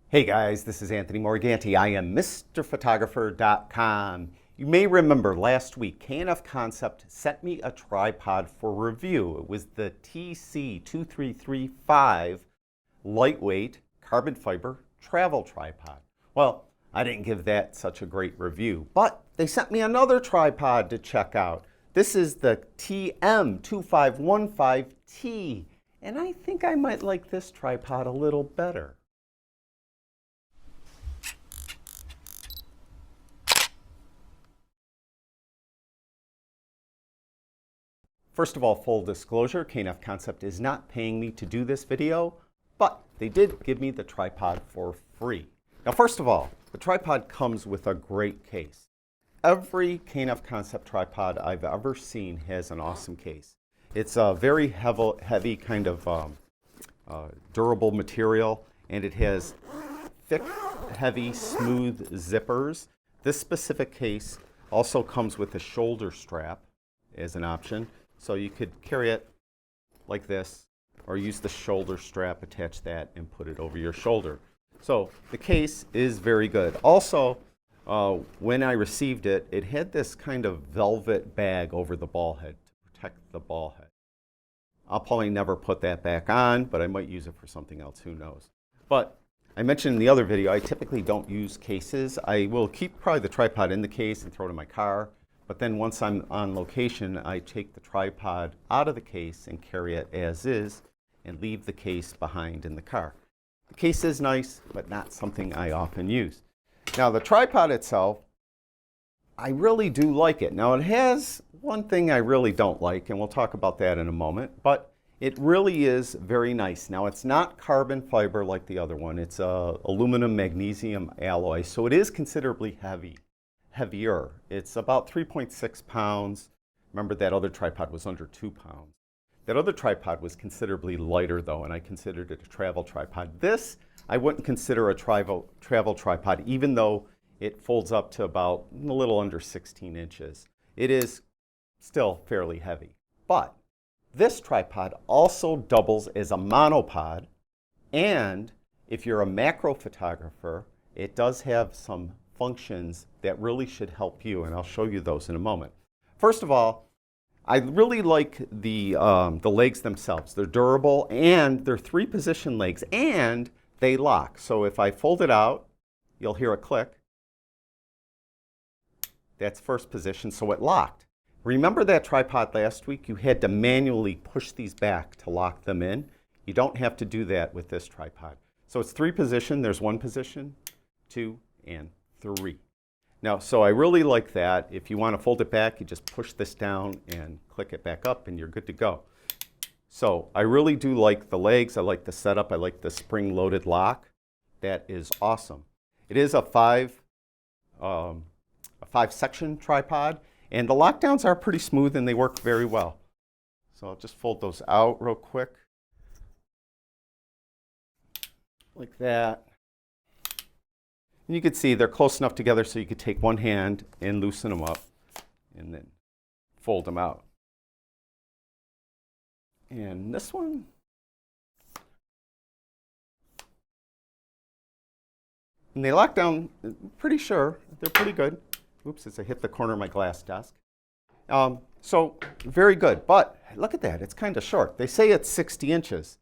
Hey guys, this is Anthony Morganti. I am MrPhotographer.com. You may remember last week K&F Concept sent me a tripod for review. It was the TC2335 lightweight carbon fiber travel tripod. Well, I didn't give that such a great review, but they sent me another tripod to check out. This is the TM2515T, and I think I might like this tripod a little better. First of all, full disclosure, K&F Concept is not paying me to do this video, but they did give me the tripod for free. Now, first of all, the tripod comes with a great case. Every K&F Concept tripod I've ever seen has an awesome case. It's a very heavy kind of durable material, and it has thick, heavy, smooth zippers. This specific case also comes with a shoulder strap as an option. So you could carry it like this, or use the shoulder strap, attach that, and put it over your shoulder. So the case is very good. Also, when I received it, it had this kind of velvet bag over the ball head to protect the ball head. I'll probably never put that back on, but I might use it for something else, who knows. But I mentioned in the other video, I typically don't use cases. I will keep probably the tripod in the case and throw it in my car. But then once I'm on location, I take the tripod out of the case and carry it as is and leave the case behind in the car. The case is nice, but not something I often use. Now the tripod itself, I really do like it. Now it has one thing I really don't like, and we'll talk about that in a moment, but it really is very nice. Now it's not carbon fiber like the other one. It's aluminum magnesium alloy, so it is considerably heavier. It's about 3.6 pounds. Remember, that other tripod was under 2 pounds. That other tripod was considerably lighter though, and I considered it a travel tripod. This, I wouldn't consider a travel tripod, even though it folds up to about a little under 16 inches. It is still fairly heavy. But this tripod also doubles as a monopod, and if you're a macro photographer, it does have some functions that really should help you, and I'll show you those in a moment. First of all, I really like the legs themselves. They're durable, and they're 3-position legs, and they lock. So if I fold it out, you'll hear a click. That's first position, so it locked. Remember that tripod last week? You had to manually push these back to lock them in. You don't have to do that with this tripod. So it's 3-position. There's 1 position, 2, and 3. Now, so I really like that. If you want to fold it back, you just push this down and click it back up, and you're good to go. So I really do like the legs. I like the setup. I like the spring-loaded lock. That is awesome. It is a 5-section tripod, and the lockdowns are pretty smooth, and they work very well. So I'll just fold those out real quick, like that. And you can see they're close enough together so you could take one hand and loosen them up and then fold them out. And this one, and they lock down, pretty sure, they're pretty good. Oops, as I hit the corner of my glass desk. So very good, but look at that, it's kind of short. They say it's 60 inches,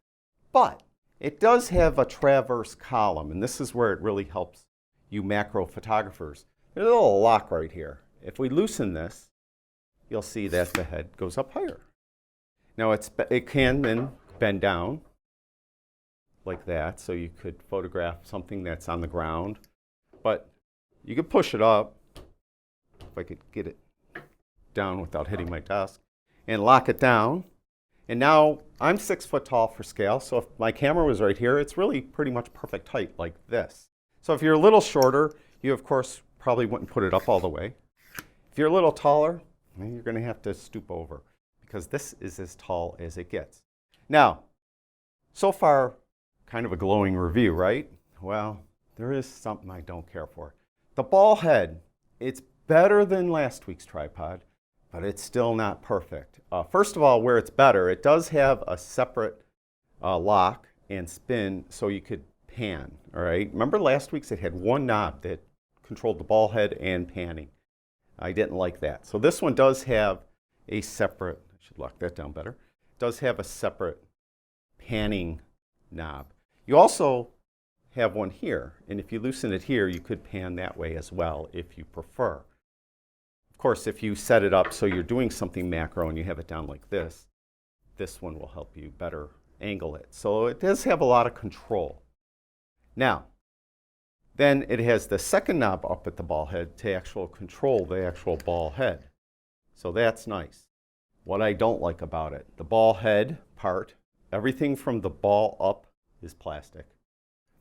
but it does have a traverse column, and this is where it really helps you macro photographers. There's a little lock right here. If we loosen this, you'll see that the head goes up higher. Now it can then bend down like that, so you could photograph something that's on the ground, but you could push it up, if I could get it down without hitting my desk, and lock it down. And now I'm 6 foot tall for scale, so if my camera was right here, it's really pretty much perfect height like this. So if you're a little shorter, you of course probably wouldn't put it up all the way. If you're a little taller, you're going to have to stoop over, because this is as tall as it gets. Now, so far, kind of a glowing review, right? Well, there is something I don't care for. The ball head, it's better than last week's tripod, but it's still not perfect. First of all, where it's better, it does have a separate lock and spin, so you could pan, all right? Remember last week's it had one knob that controlled the ball head and panning. I didn't like that. So this one does have a separate, I should lock that down better, does have a separate panning knob. You also have one here, and if you loosen it here, you could pan that way as well if you prefer. Of course, if you set it up so you're doing something macro and you have it down like this one will help you better angle it. So it does have a lot of control. Now, then it has the second knob up at the ball head to actually control the actual ball head. So that's nice. What I don't like about it, the ball head part, everything from the ball up is plastic.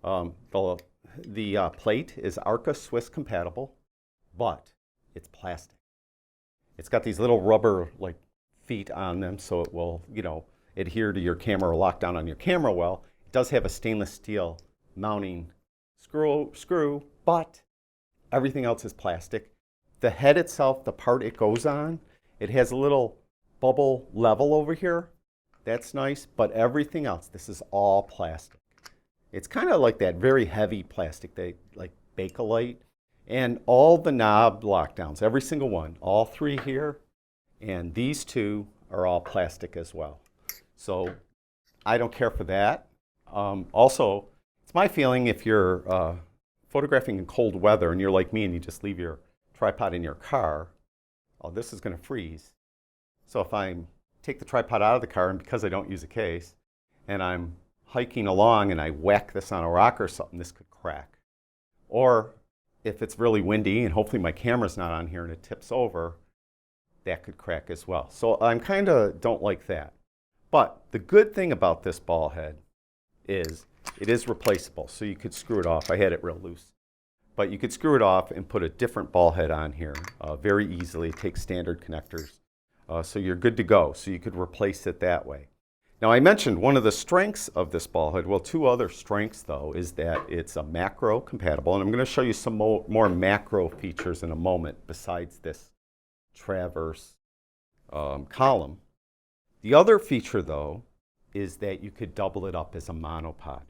The plate is Arca Swiss compatible, but it's plastic. It's got these little rubber like feet on them so it will, adhere to your camera or lock down on your camera well. It does have a stainless steel mounting screw, but everything else is plastic. The head itself, the part it goes on, it has a little bubble level over here. That's nice, but everything else, this is all plastic. It's kind of like that very heavy plastic, like Bakelite. And all the knob lockdowns, every single one, all three here, and these two are all plastic as well. So I don't care for that. Also, it's my feeling if you're photographing in cold weather and you're like me and you just leave your tripod in your car, this is going to freeze. So if I take the tripod out of the car, and because I don't use a case, and I'm hiking along and I whack this on a rock or something, this could crack. Or if it's really windy and hopefully my camera's not on here and it tips over, that could crack as well. So I'm kind of don't like that. But the good thing about this ball head is it is replaceable. So you could screw it off. I had it real loose. But you could screw it off and put a different ball head on here very easily. It takes standard connectors. So you're good to go. So you could replace it that way. Now I mentioned one of the strengths of this ball head, well, two other strengths though, is that it's a macro compatible, and I'm going to show you some more macro features in a moment besides this traverse column. The other feature though is that you could double it up as a monopod.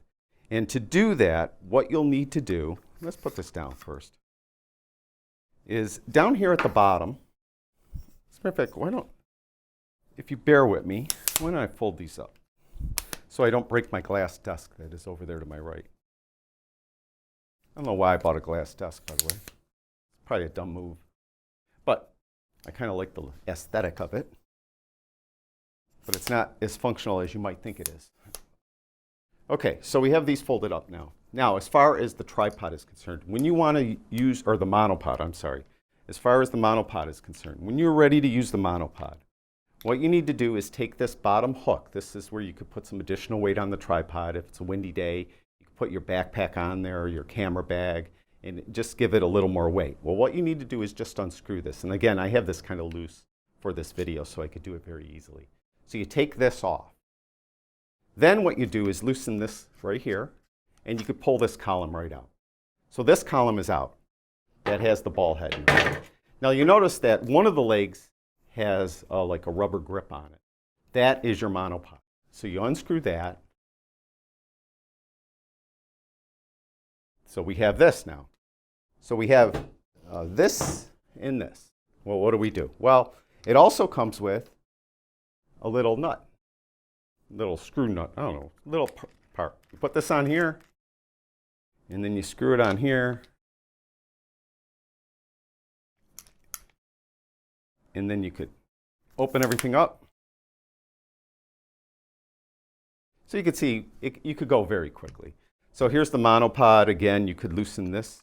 And to do that, what you'll need to do, let's put this down first, is down here at the bottom, as a matter of fact, if you bear with me, why don't I fold these up so I don't break my glass desk that is over there to my right. I don't know why I bought a glass desk, by the way. It's probably a dumb move. But I kind of like the aesthetic of it. But it's not as functional as you might think it is. Okay, so we have these folded up now. Now, as far as the tripod is concerned, when you want to use, or the monopod, I'm sorry. As far as the monopod is concerned, when you're ready to use the monopod, what you need to do is take this bottom hook. This is where you could put some additional weight on the tripod. If it's a windy day, you can put your backpack on there or your camera bag and just give it a little more weight. Well, what you need to do is just unscrew this. And again, I have this kind of loose for this video so I could do it very easily. So you take this off. Then what you do is loosen this right here and you could pull this column right out. So this column is out. That has the ball head in it. Now you notice that one of the legs has like a rubber grip on it. That is your monopod. So you unscrew that. So we have this now. So we have this and this. Well, what do? Well, it also comes with a little nut, little screw nut, I don't know, little part. You put this on here, and then you screw it on here. And then you could open everything up. So you could see, you could go very quickly. So here's the monopod. Again, you could loosen this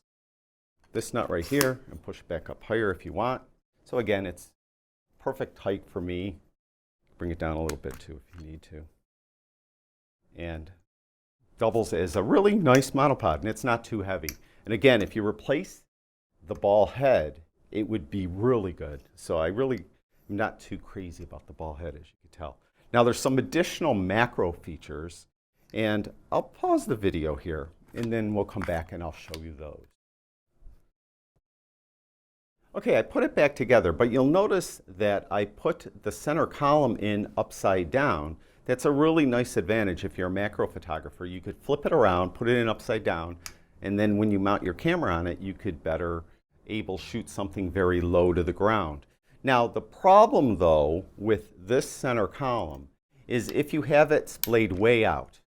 nut right here and push it back up higher if you want. So again, it's perfect height for me. Bring it down a little bit too if you need to. And doubles as a really nice monopod, and it's not too heavy. And again, if you replace the ball head, it would be really good. So I really am not too crazy about the ball head, as you can tell. Now there's some additional macro features, and I'll pause the video here, and then we'll come back and I'll show you those. Okay, I put it back together, but you'll notice that I put the center column in upside down. that's a really nice advantage if you're a macro photographer. You could flip it around, put it in upside down, and then when you mount your camera on it, you could better able shoot something very low to the ground. Now, the problem though with this center column is if you have it splayed way out,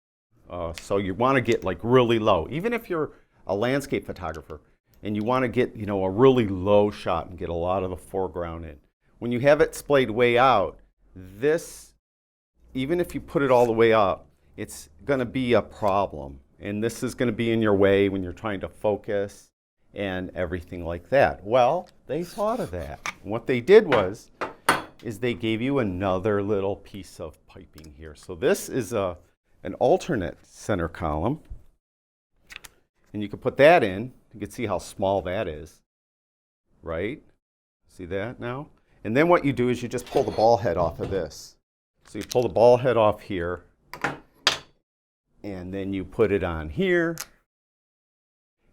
so you want to get like really low, even if you're a landscape photographer and you want to get, you know, a really low shot and get a lot of the foreground in. When you have it splayed way out, this, even if you put it all the way up, it's going to be a problem. And this is going to be in your way when you're trying to focus and everything like that. Well, they thought of that. And what they did was, is they gave you another little piece of piping here. So this is an alternate center column. And you can put that in. You can see how small that is, right? See that now? And then what you do is you just pull the ball head off of this. So you pull the ball head off here, and then you put it on here.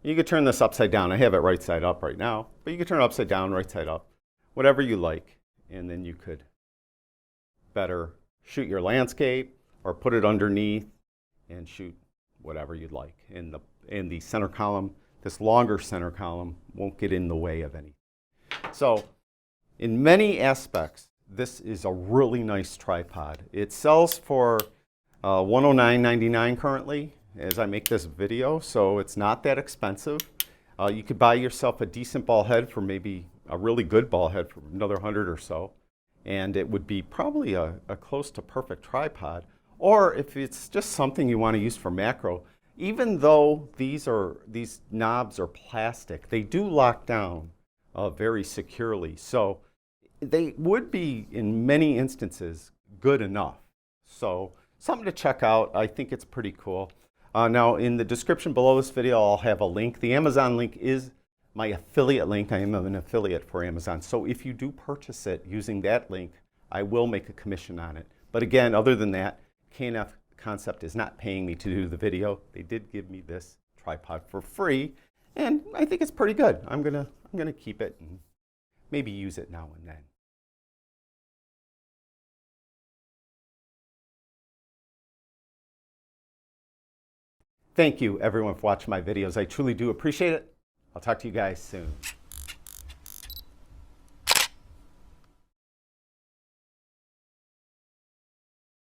You could turn this upside down. I have it right side up right now, but you could turn it upside down, right side up, whatever you like. And then you could better shoot your landscape or put it underneath and shoot whatever you'd like. In the center column, this longer center column won't get in the way of anything. So in many aspects, this is a really nice tripod. It sells for $109.99 currently as I make this video, so it's not that expensive. You could buy yourself a decent ball head for maybe a really good ball head for another 100 or so, and it would be probably a close to perfect tripod. Or if it's just something you want to use for macro, even though these knobs are plastic, they do lock down very securely. So they would be, in many instances, good enough. So something to check out. I think it's pretty cool. Now, in the description below this video, I'll have a link. The Amazon link is my affiliate link. I am an affiliate for Amazon. So if you do purchase it using that link, I will make a commission on it. But again, other than that, K&F Concept is not paying me to do the video. They did give me this tripod for free, and I think it's pretty good. I'm gonna keep it and maybe use it now and then. Thank you everyone for watching my videos. I truly do appreciate it. I'll talk to you guys soon.